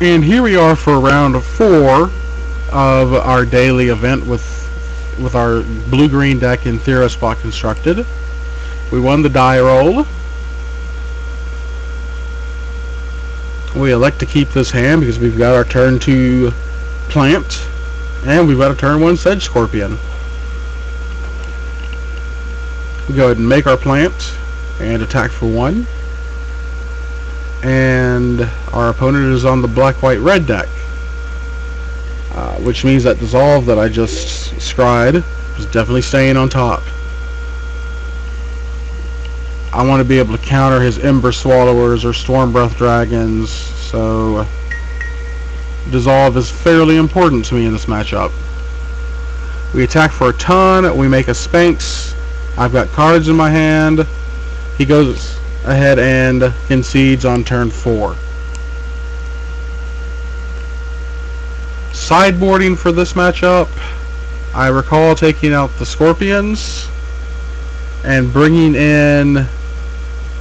And here we are for round 4 of our daily event with our blue-green deck in Theros Block constructed. We won the die roll. We elect to keep this hand because we've got our turn 2 plant, and we've got a turn 1 Sedge Scorpion. We go ahead and make our plant and attack for 1. And our opponent is on the black-white-red deck, which means that dissolve that I just scried is definitely staying on top. I want to be able to counter his Ember Swallowers or Storm Breath Dragons, so dissolve is fairly important to me in this matchup. We attack for a ton, we make a Sphinx. I've got cards in my hand. He goes ahead and concedes on turn 4. Sideboarding for this matchup, I recall taking out the Scorpions and bringing in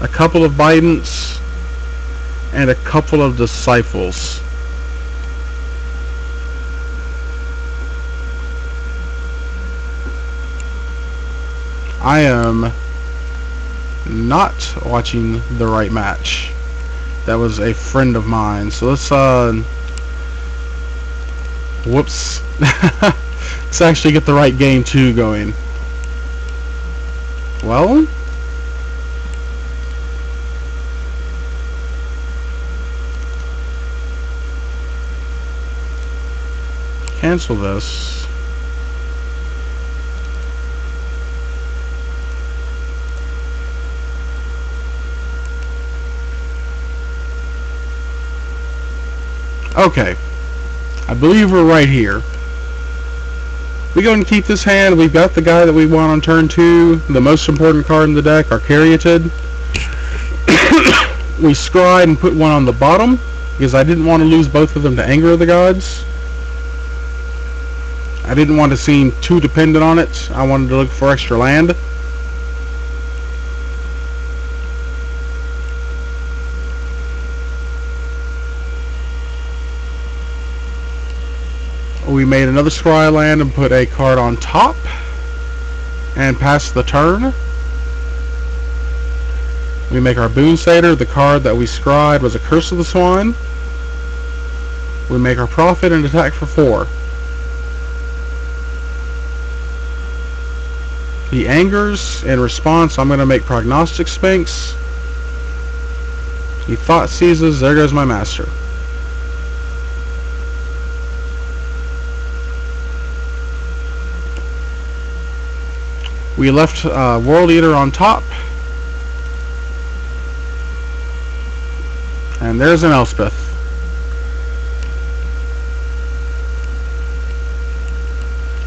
a couple of Bidents and a couple of Disciples. I am not watching the right match. That was a friend of mine. So let's whoops. Let's actually get the right game 2 going. Well, cancel this. Okay, I believe we're right here. We go and keep this hand. We've got the guy that we want on turn 2, the most important card in the deck, our Caryatid. We scry and put one on the bottom because I didn't want to lose both of them to Anger of the Gods. I didn't want to seem too dependent on it. I wanted to look for extra land. We made another scry land and put a card on top and passed the turn. We make our Boon Satyr. The card that we scried was a Curse of the Swine. We make our Prophet and attack for 4. He angers. In response, I'm going to make Prognostic Sphinx. He Thought Seizes. There goes my Master. We left World Eater on top. And there's an Elspeth.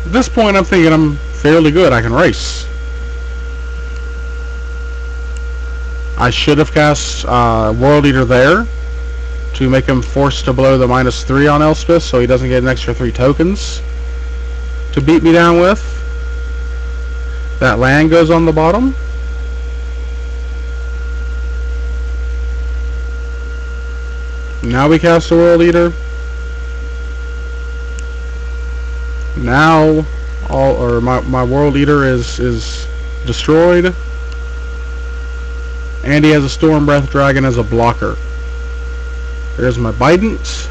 At this point, I'm thinking I'm fairly good. I can race. I should have cast World Eater there to make him forced to blow the -3 on Elspeth so he doesn't get an extra 3 tokens to beat me down with. That land goes on the bottom. Now we cast a World Eater. Now my World Eater is destroyed. And he has a Storm Breath Dragon as a blocker. There's my Bident.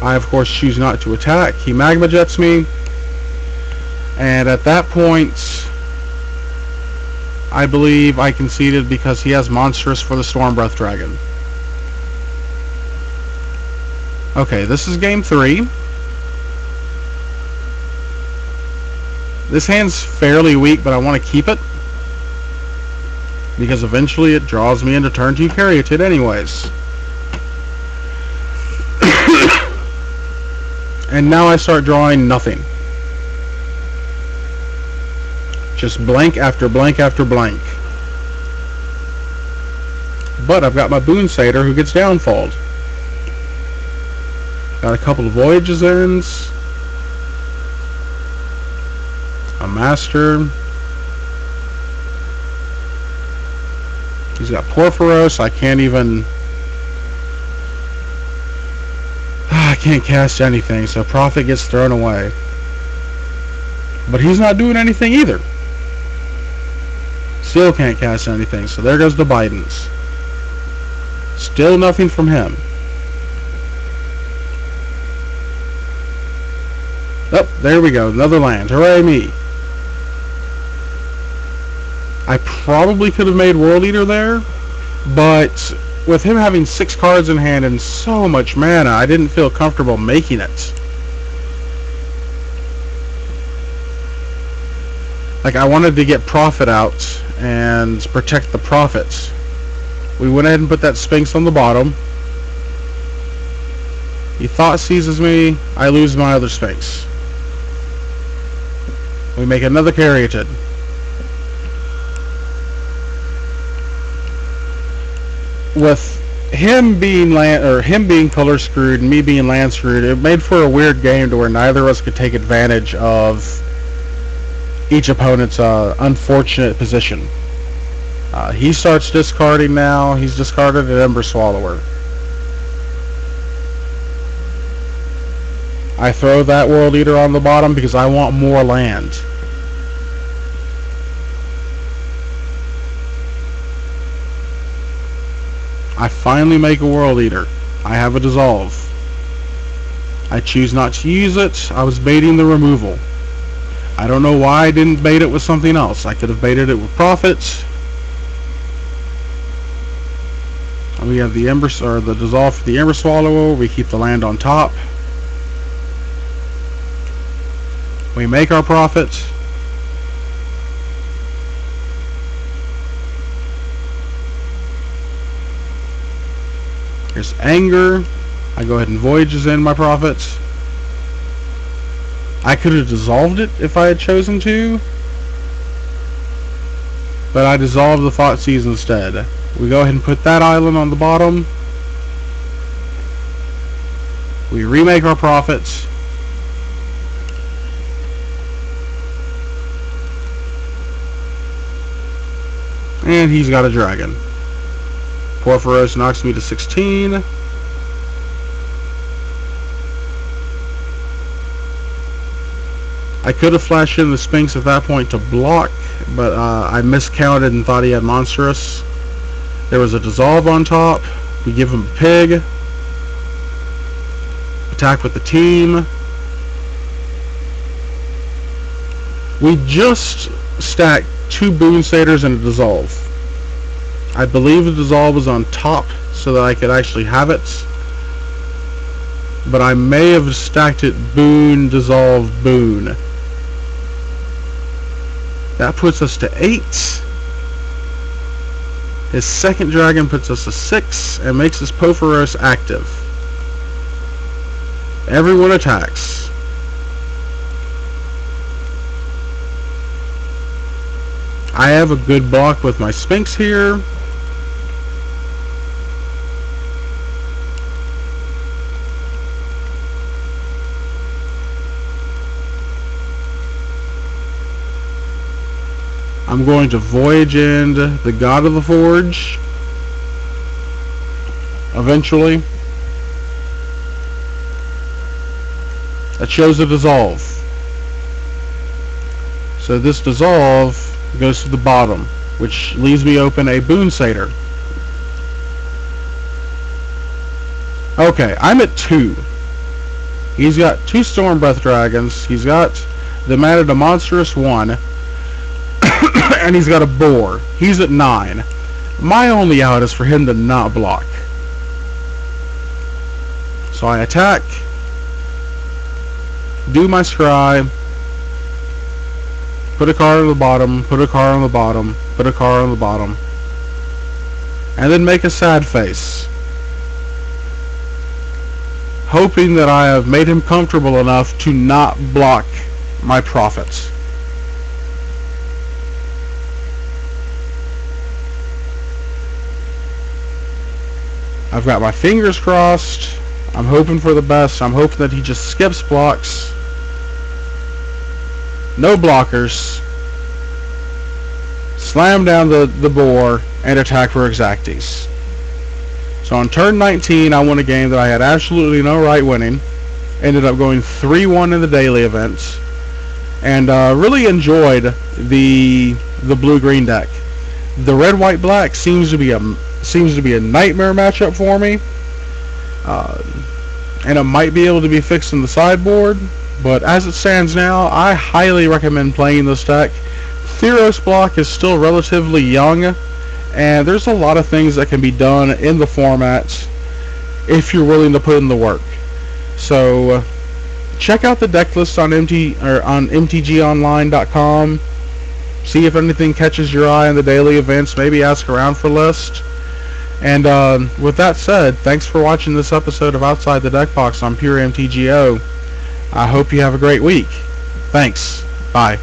I of course choose not to attack. He Magma Jets me. And at that point, I believe I conceded because he has Monstrous for the Storm Breath Dragon. Okay, this is game 3. This hand's fairly weak, but I want to keep it because eventually it draws me into turn 2 Caryatid anyways. And now I start drawing nothing. Just blank after blank after blank. But I've got my Boon Satyr who gets downfalled. Got a couple of Voyages ends. A Master. He's got Porphyros. I can't even can't cast anything, so profit gets thrown away. But he's not doing anything either. Still can't cast anything, so there goes the Bidens. Still nothing from him. Oh, there we go, another land. Hooray me. I probably could have made World Eater there, but with him having 6 cards in hand and so much mana, I didn't feel comfortable making it. Like, I wanted to get profit out and protect the profits. We went ahead and put that Sphinx on the bottom. He thought seizes me, I lose my other Sphinx. We make another Caryatid. With him being color screwed and me being land screwed, it made for a weird game to where neither of us could take advantage of each opponent's unfortunate position. He starts discarding now. He's discarded an Ember Swallower. I throw that World Eater on the bottom because I want more land. I finally make a World Eater. I have a Dissolve. I choose not to use it. I was baiting the removal. I don't know why I didn't bait it with something else. I could have baited it with profits. We have the the Dissolve for the Ember Swallower. We keep the land on top. We make our profit. Here's Anger. I go ahead and Voyages in my profits. I could have dissolved it if I had chosen to, but I dissolved the Thoughtseize instead. We go ahead and put that island on the bottom. We remake our profits. And he's got a dragon. Porphyros knocks me to 16. I could have flashed in the Sphinx at that point to block, but I miscounted and thought he had Monstrous. There was a Dissolve on top. We give him a Pig. Attack with the team. We just stacked 2 Boon Satyrs and a Dissolve. I believe the Dissolve was on top so that I could actually have it, but I may have stacked it Boon, Dissolve, Boon. That puts us to 8. His second dragon puts us to 6 and makes his Porphyros active. Everyone attacks. I have a good block with my Sphinx here. I'm going to Voyage in the God of the Forge eventually. That shows a Dissolve. So this Dissolve goes to the bottom, which leaves me open a Boon Satyr. Okay, I'm at 2. He's got 2 Storm Breath Dragons. He's got the mana to Monstrous 1. And he's got a Boar. He's at 9. My only out is for him to not block. So I attack. Do my Scry. Put a card on the bottom. Put a card on the bottom. Put a card on the bottom. And then make a sad face. Hoping that I have made him comfortable enough to not block my profits. I've got my fingers crossed. I'm hoping for the best. I'm hoping that he just skips blocks. No blockers. Slam down the boar and attack for Exacties. So on turn 19, I won a game that I had absolutely no right winning. Ended up going 3-1 in the daily events, and really enjoyed the blue-green deck. The red-white-black seems to be a nightmare matchup for me, and it might be able to be fixed in the sideboard. But as it stands now, I highly recommend playing this deck. Theros Block is still relatively young, and there's a lot of things that can be done in the format if you're willing to put in the work. So check out the deck list on mtgonline.com. See if anything catches your eye in the daily events. Maybe ask around for lists. And with that said, thanks for watching this episode of Outside the Deck Box on Pure MTGO. I hope you have a great week. Thanks. Bye.